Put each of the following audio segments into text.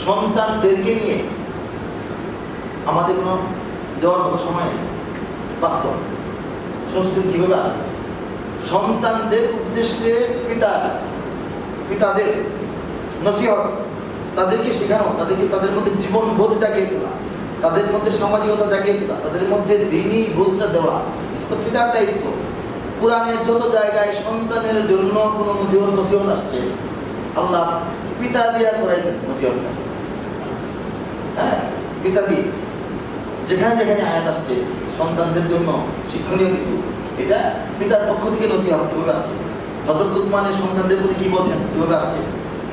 সন্তানদেরকে নিয়ে আমাদের কোনো দেওয়ার মতো সময় নেই। বাস্তব সংস্কৃতি কীভাবে আসবে? সন্তানদের উদ্দেশ্যে পিতাদের নসিহত, তাদেরকে শেখানো, তাদের মধ্যে জীবন বোধ জাগিয়ে তোলা, তাদের মধ্যে সামাজিকতা জাগিয়ে তোলা, তাদের মধ্যে দিনই বোঝটা দেওয়া, এটা তো পিতার দায়িত্ব। কোরআনের যত জায়গায় সন্তানের জন্য কোনো নসিহত আসছে, আল্লাহ পিতা দিয়া করাইছেন নসিহতটা। হ্যাঁ, পিতা দিয়ে যেখানে যেখানে আয়াত আসছে সন্তানদের জন্য শিক্ষণীয় কিছু, এটা পিতার পক্ষ থেকে নসিহত কীভাবে আসছে। হযরত লুকমানের সন্তানদের প্রতি কী বলছেন, কীভাবে আসছে।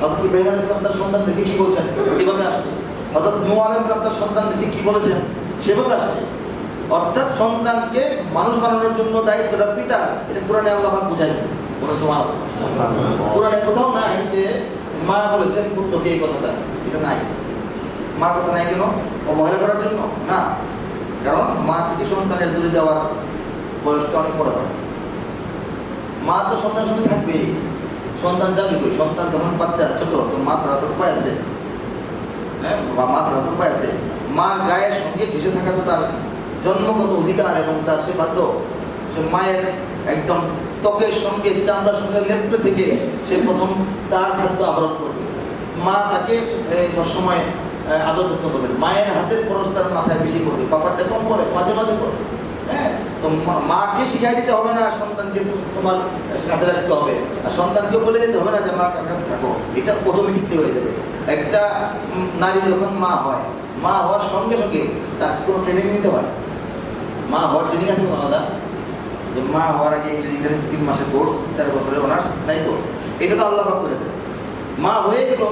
হযরত ইব্রাহিম আলাইহিস সালাম তার সন্তানদেরকে কী বলছেন, কীভাবে আসছে। হযরত নূহ আলাইহিস সালাম তার সন্তানদেরকে কী বলেছেন, সেভাবে আসছে। অর্থাৎ সন্তানকে মানুষ বানানোর জন্য দায়িত্বটা পিতা, এটা কোরআনে আল্লাহ পাক বুঝাইছে। কোরআনে কোথাও নাই যে মা বলেছেন পুত্রকে এই কথাটা, এটা নাই। মা কথা নাই কেন? অবহেলা করার জন্য না, কারণ মা থেকে সন্তানের দূরে যাওয়ার বয়সটা অনেক বড় হয়। মা তো সন্তানের সঙ্গে থাকবেই, সন্তান যাবে কই? সন্তান যখন বাচ্চা ছোট, তো মা ছাড়া তো উপায় আছে। হ্যাঁ, মা ছাড়া তো উপায় আছে। মার গায়ের সঙ্গে ঘেঁষে থাকা তো তার জন্মগত অধিকার, এবং তার সে বাধ্য সে মায়ের একদম ত্বকের সঙ্গে চামড়ার সঙ্গে লেপ্টে থেকে সে প্রথম তার খাদ্য আহরণ করবে। মা তাকে সবসময় আদর যত্ন করবে। মায়ের হাতের পরশ তার মাথায় বেশি করবে, ব্যাপারটা কম পড়ে, মাঝে মাঝে পড়ে। হ্যাঁ, তো মাকে শিখাই দিতে হবে না সন্তানকে তোমার কাছে রাখতে হবে, আর সন্তানকে বলে দিতে হবে না যে মা কাছে থাকো, এটা অটোমেটিকলি হয়ে যাবে। একটা নারী যখন মা হয়, মা হওয়ার সঙ্গে সঙ্গে তার কোনো ট্রেনিং নিতে হয়। মা হওয়ার ট্রেনিং আছে কোনো আলাদা, যে মা হওয়ার আগে এই ট্রেনিংটা 3 মাসের কোর্স, 4 বছরের অনার্স, তাই তো? এটা তো আল্লাহ পাক করে দেবে। মা হয়ে গেল,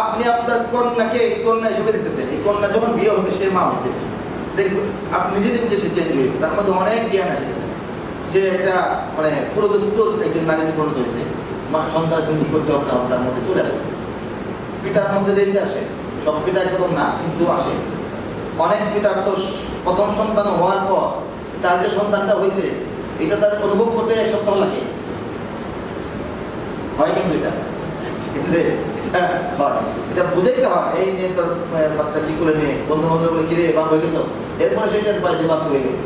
আপনি আপনার কন্যাকে কন্যা হিসেবে দেখতেছেন। এই কন্যা যখন বিয়ে হবে সে মা হয়েছে, দেখবেন আপনি নিজে দেখবেন যে সে চেঞ্জ হয়েছে, তার মধ্যে অনেক জ্ঞান এসে গেছে। সে একটা মানে পুরোদস্ত একজন নারীতে পরিণত হয়েছে। মা সন্তানের জন্য কী করতে হবে না তার মধ্যে চলে আসে। পিতার মধ্যে দেরিতে আসে, সব পিতা একরকম না, কিন্তু আসে। অনেক পিতার তো প্রথম সন্তান হওয়ার পর তার যে সন্তানটা হয়েছে এটা তার অনুভব করতে 1 সপ্তাহ লাগে, হয় কিন্তু এটা এটা বুঝাইতে হয়। এই নিয়ে তোর বাচ্চা কি করে নিয়ে বন্ধু বান্ধব বলে কিরে বাপ হয়ে গেছে, এরপরে সেটার পায় যে বাপ হয়ে গেছে।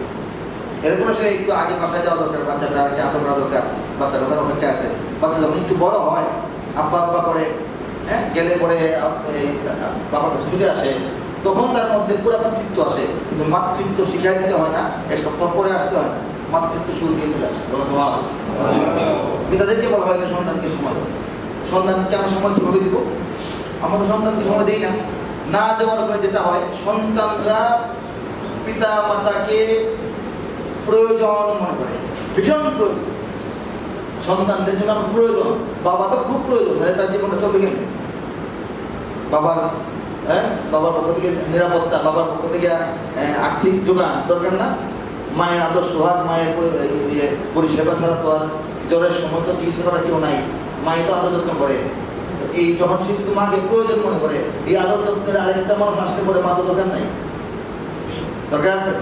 এরপরে সে একটু আগে বাসায় যাওয়া দরকার, বাচ্চাটা আদর করা দরকার, বাচ্চাটা তার অপেক্ষা আছে। বাচ্চা যখন একটু বড় হয়, আব্বা আব্বা করে, হ্যাঁ, গেলে পরে বাবার কাছে ছুটে আসে, তখন তার মধ্যে পুরো মাতৃত্ব আসে। কিন্তু মাতৃত্ব শিখাই দিতে হয় না, 1 সপ্তাহ পরে আসতে হয় না, মাতৃত্ব শুরু দিয়ে চলে আসে। পিতাদেরকে বলা হয়েছে সন্তানকে সময় দেবো। সন্তানকে আমরা সময় কীভাবে দিব? আমরা তো সন্তানকে সময় দিই না। না দেওয়ার ফলে যেটা হয়, সন্তানরা পিতা মাতাকে প্রয়োজন মনে করে, ভীষণ প্রয়োজন। সন্তানদের জন্য আমার প্রয়োজন, বাবা তো খুব প্রয়োজন, তার জীবনটা চলবে কেন? বাবার বাবার পক্ষ থেকে নিরাপত্তা, বাবার পক্ষ থেকে আর্থিক যোগান দরকার না? মায়ের আদর সোহাগ, মায়ের পরিষেবা ছাড়া তো আর জ্বরের সময় তো চিকিৎসা করা কেউ নাই। মাই তো আদর যত্ন করে। এই যখন শিশু মাকে প্রয়োজন মনে করে, এই আদর যত্নের আরেকটা মানুষ আসতে পরে মা তো দরকার নাই, দরকার আছে।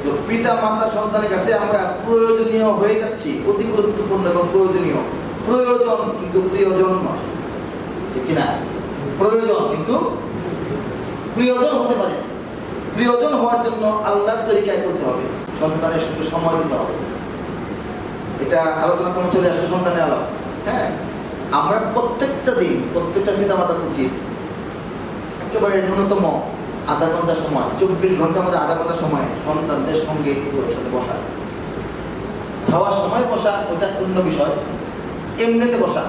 তো পিতা মাতা সন্তানের কাছে আমরা প্রয়োজনীয় হয়ে যাচ্ছি, অতি গুরুত্বপূর্ণ এবং প্রয়োজনীয়। প্রয়োজন কিন্তু প্রিয়জন নয়, ঠিক কিনা? প্রয়োজন কিন্তু প্রিয়জন হতে পারে। প্রিয়জন হওয়ার জন্য আল্লাহর তরিকায় চলতে হবে, সন্তানের সঙ্গে সময় দিতে হবে। এটা আলোচনা ক্রমে চলে আসছে সন্তানের আলো। হ্যাঁ, আমরা প্রত্যেকটা দিন প্রত্যেকটা পিতা মাতার উচিত একেবারে ন্যূনতম আধা ঘন্টা সময়, 24 ঘন্টার মধ্যে আধা ঘন্টা সময় সন্তানদের সঙ্গে একটু একসাথে বসা। খাওয়ার সময় বসা ওটা অন্য বিষয়, এমনিতে বসা।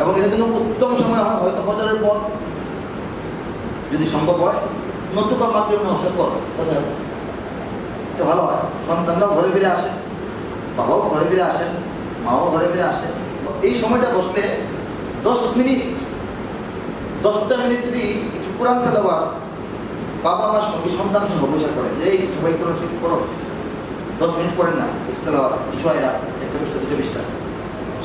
এবং এটার জন্য উত্তম সময় হয় হয়তো ফজরের পর, যদি সম্ভব হয়, নতুবা মাগরিব নামাজের পর। এটা ভালো হয়। সন্তানরাও ঘরে ফিরে আসে, বাবাও ঘরে ফিরে আসেন, মাও ঘরে ফিরে আসেন। এই সময়টা বসলে 10 মিনিট, 10টা মিনিট যদি একটু কোরআন তেলাওয়াত বাবা মার সঙ্গে সন্তান সহ বসে করেন, যে এই সবাই কোনো করো, 10 মিনিট পড়েন না, একটু তেলাওয়াত, কিছু আয়াত, 1 পৃষ্ঠা 2 পৃষ্ঠা।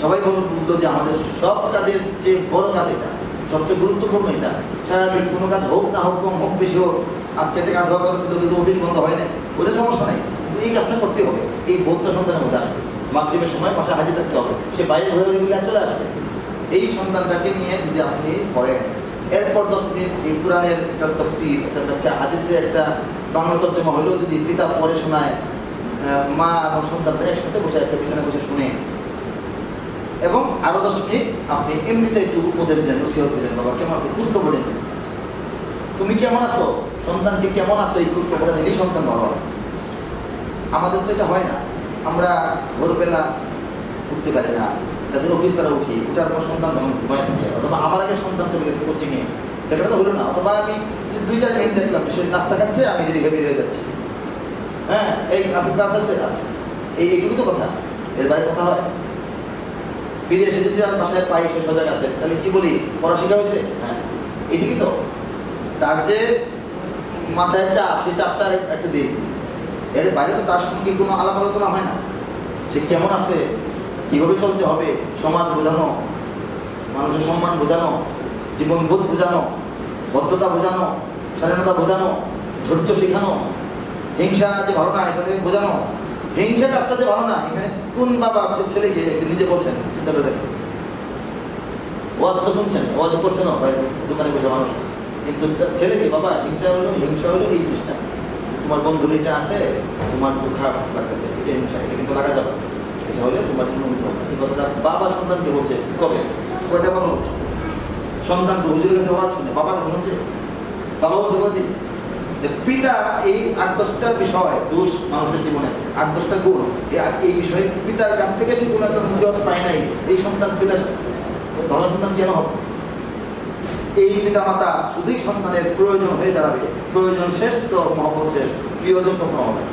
সবাই বুঝলো যে আমাদের সব কাজের যে বড় কাজ এটা, সবচেয়ে গুরুত্বপূর্ণ এটা। সারাদিন কোনো কাজ হোক না হোক, কম হোক বেশি হোক, আজকে একটা কাজ হওয়ার কথা ছিল কিন্তু অফিস বন্ধ হয় না, ওটা সমস্যা নেই, কিন্তু এই কাজটা করতে হবে। এই বোধটা সন্তানের মধ্যে আসবে। মাগরিবের সময় বাসায় হাজির থাকতে হবে, সে বাইরে ঘুরে ঘুরে মিলে চলে আসবে। এই সন্তানটাকে নিয়ে যদি আপনি পড়েন, এরপর 10 মিনিট এই কোরআনের একটা তাফসীর, একটা ব্যাখ্যা, হাদিসের একটা বাংলা তর্জমা হলেও যদি পিতা পড়ে শোনায়, মা এবং সন্তানরা একসাথে বসে একটা বিছানায় বসে শুনে, এবং আরো 10 মিনিট আপনি এমনিতে একটু উপদেশ দিলেন, নসিহত দিলেন, বাবা কেমন আছে খোঁজ খবর দিন, তুমি কেমন আছো, সন্তানকে কেমন আছো, এই খোঁজ খবরটা দিলেই সন্তান ভালো আছে। আমাদের তো এটা হয় না, আমরা ভোরবেলা উঠতে পারি না, তাদের অফিস তারা উঠি, উঠার পর সন্তান তখন ঘুমায় থাকে, অথবা আমার আগে সন্তান চলে গেছে কোচিংয়ে, দেখা তো হলো না, অথবা আমি 2-4 মিনিট দেখলাম সে নাস্তা খাচ্ছে, আমি রেডি হয়ে বেরিয়ে যাচ্ছি, হ্যাঁ এই ক্লাস আছে এইটুকু তো কথা, এর বাইরে কথা হয়। ফিরে এসে যদি আর বাসায় পাই সে সজাগ আছে, তাহলে কি বলি, পড়া শেখা হয়েছে, হ্যাঁ এইটুকুই তো। তার যে মাথায় চাপ, সেই চাপটা একটা দিই, এর বাইরে তো তার সঙ্গে কোনো আলাপ আলোচনা হয় না, সে কেমন আছে, কীভাবে চলতে হবে, সমাজ বোঝানো, মানুষের সম্মান বোঝানো, জীবনবোধ বোঝানো, ভদ্রতা বোঝানো, স্বাধীনতা বোঝানো, ধৈর্য শেখানো, হিংসা যে ভালো না এটা থেকে বোঝানো, হিংসা কাজটা যে ভালো না, এখানে কোন বাবা ছেলেকে একদিন নিজে বলছেন, চিন্তা করে দেখেন। ওয়াজ তো শুনছেন, ওয়াজ করছেন দোকানে বসে মানুষ, কিন্তু ছেলেকে বাবা হিংসা হলো এই জিনিসটা, তোমার বন্ধুর এটা আছে, তোমার খুব খারাপ লাগতেছে, এটা হিংসা, এটা কিন্তু লাগা যাবে, এটা হলে তোমার জন্য এই কথাটা বাবা সন্তানকে বলছে, কয়টা বাবা বলছে, সন্তান তো হুজুরের কাছে ওয়াজ শুনে, বাবার কাছে শুনছে, বাবা বলছে কোনদিন যে পিতা এই 8-10টা বিষয় দোষ মানুষের জীবনে, 8-10টা গুণ, এই বিষয়ে পিতার কাছ থেকে সে কোনো একটা নসিহত পায় নাই, এই সন্তান পিতার ভালো সন্তান কেন হবে? এই পিতা মাতা শুধুই সন্তানের প্রয়োজন হয়ে দাঁড়াবে, প্রয়োজন শেষ তো মহব্বত শেষ, প্রিয়জন কখনো হবে।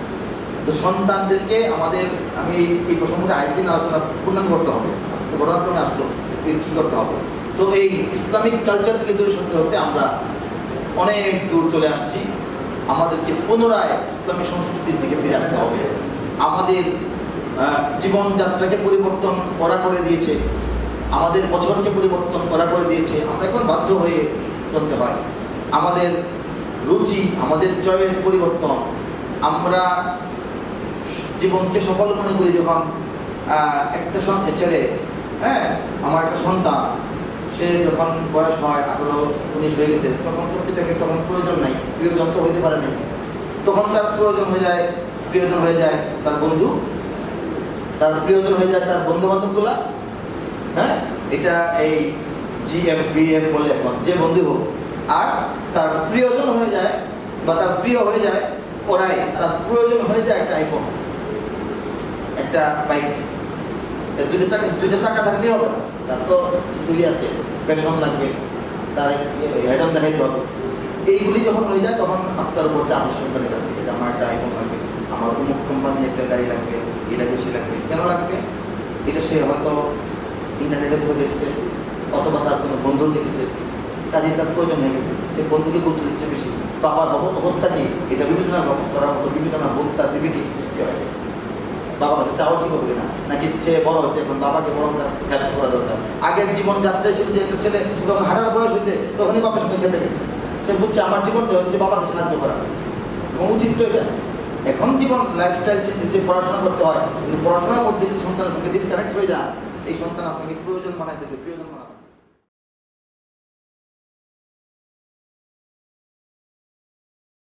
তো সন্তানদেরকে আমাদের, আমি এই প্রসঙ্গে আরেকদিন আলোচনা পূর্ণাঙ্গ করতে হবে, আজকে ঘটনাক্রমে আসলো কী করতে হবে। তো এই ইসলামিক কালচার থেকে দূরে সরতে হতে আমরা অনেক দূর চলে আসছি, আমাদেরকে পুনরায় ইসলামী সংস্কৃতির দিকে ফিরে আসতে হবে। আমাদের জীবনযাত্রাকে পরিবর্তন করা করে দিয়েছে, আমাদের বছরকে পরিবর্তন করা করে দিয়েছে, আমরা এখন বাধ্য হয়ে চলতে হয়। আমাদের রুচি, আমাদের চয়েস পরিবর্তন, আমরা জীবনকে সফল মনে করি যখন একটা ছেলে, হ্যাঁ আমার একটা সন্তান, সে যখন বয়স হয় 18-19 হয়ে গেছে, তখন তো পিতাকে তখন প্রয়োজন নাই, প্রিয়জন তো হইতে পারে নাই, তখন তার প্রিয়জন হয়ে যায় তার বন্ধু, তার প্রিয়জন হয়ে যায় তার বন্ধু বান্ধবগুলা, হ্যাঁ এটা এই GF বলে এখন, যে বন্ধু হোক, আর তার প্রিয়জন হয়ে যায় বা তার প্রিয় হয়ে যায় ওরাই, তার প্রয়োজন হয়ে যায় একটা আইফোন, একটা বাইক, দুইটা চাকা থাকলেই হবে না, তার তো কিছুই আছে, ফ্যাশন লাগবে, তার হেডাম দেখাইতে হবে। এইগুলি যখন হয়ে যায় তখন আপনার উপর চাপ আসে সন্তানের কাছ থেকে, আমার একটা আইফোন লাগবে, আমার অমুক কোম্পানির একটা গাড়ি লাগবে, এই লাগবে সে লাগবে। কেন লাগবে? এটা সে হয়তো ইন্টারনেটে ঘুরে দেখছে, অথবা তার কোনো বন্ধু দেখেছে, কাজে তার প্রয়োজন হয়ে গেছে, সে বন্ধুকে গুরুত্ব দিচ্ছে বেশি। বাবার অবস্থা কি এটা বিবেচনা করার মতো বিবেচনা বোধ তার বিবেকে সৃষ্টি হয়। বাবার কাছে চাওয়া ঠিক হবে না, নাকি সে বড় হয়েছে এখন বাবাকে বরং তার হেল্প করা দরকার। আগের জীবন যাত্রায় ছিল যে একটা ছেলে যখন হাঁটার বয়স হয়েছে তখনই বাবার সঙ্গে খেতে গেছে, সে বুঝছে আমার জীবনটা হচ্ছে বাবাকে সাহায্য করা, এবং উচিত তো এটা। এখন জীবন লাইফস্টাইল চেঞ্জ হচ্ছে, পড়াশোনা করতে হয়, কিন্তু পড়াশোনার মধ্যে যদি সন্তানের সঙ্গে ডিসকানেক্ট হয়ে যায়, এই সন্তান আপনাকে প্রয়োজন বানাই দেবে, প্রিয়জন বানাবে।